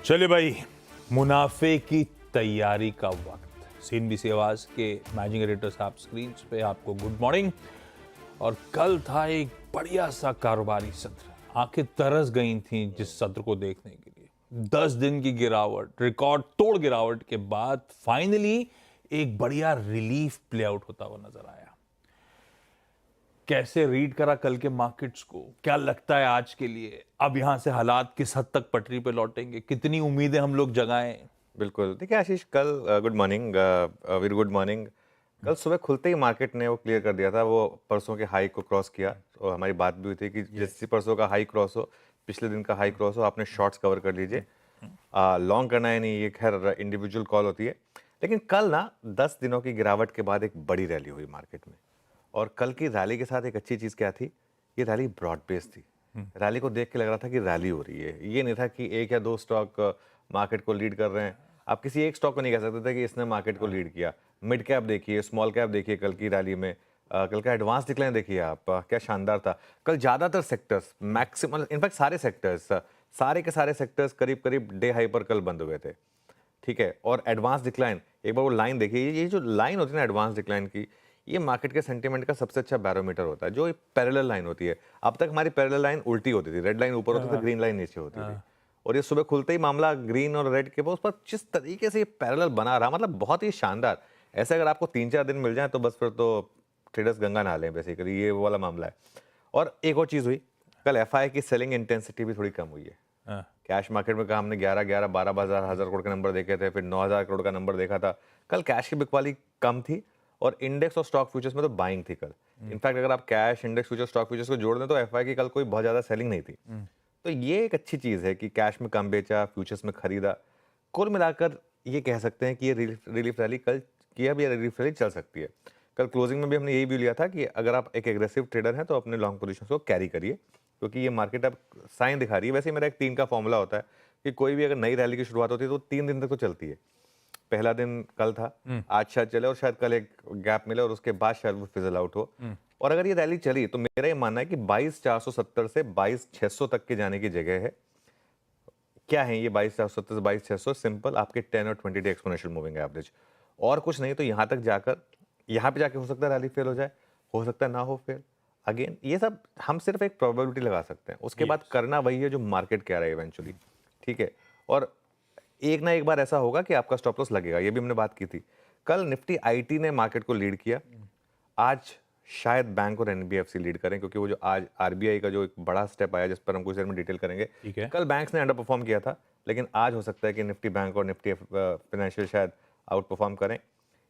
चलिए भाई, मुनाफे की तैयारी का वक्त। सीएनबीसी आवाज के मैनेजिंग एडिटर साहब स्क्रीन पे आपको गुड मॉर्निंग। और कल था एक बढ़िया सा कारोबारी सत्र, आंखें तरस गई थी जिस सत्र को देखने के लिए। 10 दिन की गिरावट, रिकॉर्ड तोड़ गिरावट के बाद फाइनली एक बढ़िया रिलीफ प्ले आउट होता हुआ नजर आया। कैसे रीड करा कल के मार्केट्स को, क्या लगता है आज के लिए अब यहां से हालात किस हद तक पटरी पे लौटेंगे, कितनी उम्मीदें हम लोग जगाएं? बिल्कुल। देखिए आशीष, कल good morning, very good morning. कल सुबह खुलते ही मार्केट ने वो क्लियर कर दिया था, वो परसों के हाई को क्रॉस किया। और हमारी बात भी हुई थी कि जैसे परसों का हाई क्रॉस हो, पिछले दिन का हाई क्रॉस हो, आपने शॉर्ट्स कवर कर लीजिए। लॉन्ग करना है नहीं, ये खैर इंडिविजुअल कॉल होती है। लेकिन कल ना 10 दिनों की गिरावट के बाद एक बड़ी रैली हुई मार्केट में। और कल की रैली के साथ एक अच्छी चीज़ क्या थी, ये रैली ब्रॉड बेस थी। रैली को देख के लग रहा था कि रैली हो रही है, ये नहीं था कि एक या दो स्टॉक मार्केट को लीड कर रहे हैं। आप किसी एक स्टॉक को नहीं कह सकते थे कि इसने मार्केट को लीड किया। मिड कैप देखिए, स्मॉल कैप देखिए, कल की रैली में कल का एडवांस डिक्लाइन देखिए आप, क्या शानदार था। कल ज़्यादातर सेक्टर्स, मैक्सिमम इनफैक्ट सारे सेक्टर्स, सारे के सारे सेक्टर्स करीब करीब डे हाई पर कल बंद हुए थे। ठीक है। और एडवांस डिक्लाइन, एक बार वो लाइन देखिए, ये जो लाइन होती है ना एडवांस डिक्लाइन की, ये मार्केट के सेंटीमेंट का सबसे अच्छा बैरोमीटर होता है। जो एक पैरेलल लाइन होती है, अब तक हमारी पैरेलल लाइन उल्टी होती थी, रेड लाइन ऊपर होती थी, ग्रीन लाइन नीचे होती थी। और ये सुबह खुलते ही मामला ग्रीन और रेड के उस पर जिस तरीके से ये पैरेलल बना रहा, मतलब बहुत ही शानदार। ऐसे अगर आपको 3-4 दिन मिल जाए तो बस फिर तो ट्रेडर्स गंगा नहा लें, बेसिकली ये वो वाला मामला है। और एक और चीज़ हुई, कल एफआई की सेलिंग इंटेंसिटी भी थोड़ी कम हुई है। कैश मार्केट में कहा हमने 11 12 हजार करोड़ के नंबर देखे थे, फिर 9,000 करोड़ का नंबर देखा था। कल कैश की बिकवाली कम थी और इंडेक्स और स्टॉक फ्यूचर्स में तो बाइंग थी कल। इनफैक्ट अगर आप cash, index future, stock futures को जोड़ दें तो एफआई की कल कोई बहुत ज़्यादा सेलिंग नहीं थी। तो ये एक अच्छी चीज़ है कि कैश में कम बेचा, फ्यूचर्स में खरीदा। कुल मिलाकर ये कह सकते हैं कि ये रिलीफ रैली कल की, अब ये रिलीफ रैली चल सकती है। कल क्लोजिंग में भी हमने यही व्यू लिया था कि अगर आप एक एग्रेसिव ट्रेडर हैं तो अपने लॉन्ग पोजीशन को कैरी करिए, क्योंकि ये मार्केट अब साइन दिखा रही है। वैसे मेरा एक 3 का फॉर्मूला होता है कि कोई भी अगर नई रैली की शुरुआत होती है तो 3 दिन तक तो चलती है। पहला दिन कल था, आज शायद चले और शायद कल एक गैप मिले और उसके बाद शायद वो फिजल आउट हो। और अगर ये रैली चली तो मेरा ये मानना है कि 22,470 से 22,600 तक के जाने की जगह है। क्या है ये 22,470 से 22,600? सिंपल, आपके 10 और 20 डे एक्सपोनेंशियल मूविंग एवरेज, और कुछ नहीं। तो यहाँ तक जाकर, यहाँ पे जाके हो सकता है रैली फेल हो जाए, हो सकता है ना हो फेल। अगेन ये सब हम सिर्फ एक प्रोबेबिलिटी लगा सकते हैं, उसके बाद करना वही है जो मार्केट कह रहा है इवेंचुअली। ठीक है। और एक ना एक बार ऐसा होगा कि आपका स्टॉप लॉस लगेगा, ये भी हमने बात की थी। कल निफ्टी आईटी ने मार्केट को लीड किया, आज शायद बैंक और एनबीएफसी लीड करें, क्योंकि वो जो आज आरबीआई का जो एक बड़ा स्टेप आया जिस पर हम कुछ देर में डिटेल करेंगे। ठीक है। कल बैंक्स ने अंडर परफॉर्म किया था, लेकिन आज हो सकता है कि निफ्टी बैंक और निफ्टी फाइनेंशियल शायद आउट परफॉर्म करें।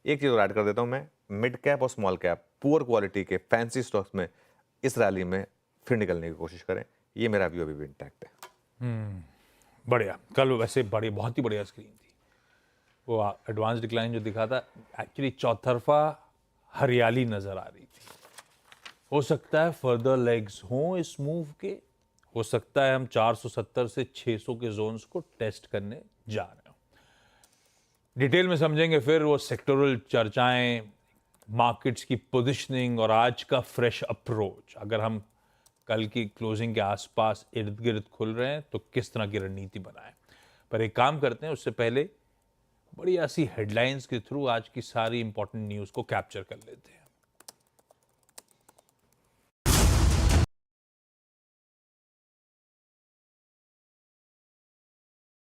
एक चीज़ और ऐड कर देता हूँ मैं, मिड कैप और स्मॉल कैप पुअर क्वालिटी के फैंसी स्टॉक्स में इस रैली में फिर निकलने की कोशिश करें। ये मेरा व्यू अभी भी इंटैक्ट है। बढ़िया। कल वैसे बड़ी, बहुत ही बढ़िया स्क्रीन थी। वो एडवांस डिक्लाइन जो दिखा था, एक्चुअली चौतरफा हरियाली नजर आ रही थी। हो सकता है फर्दर लेग्स हों इस मूव के, हो सकता है हम 470 से 600 के जोन्स को टेस्ट करने जा रहे हो। डिटेल में समझेंगे फिर वो सेक्टोरल चर्चाएं, मार्केट्स की पोजीशनिंग और आज का फ्रेश अप्रोच। अगर हम कल की क्लोजिंग के आसपास इर्द गिर्द खुल रहे हैं तो किस तरह की रणनीति बनाएं। पर एक काम करते हैं, उससे पहले बढ़िया सी हेडलाइंस के थ्रू आज की सारी इंपॉर्टेंट न्यूज़ को कैप्चर कर लेते हैं।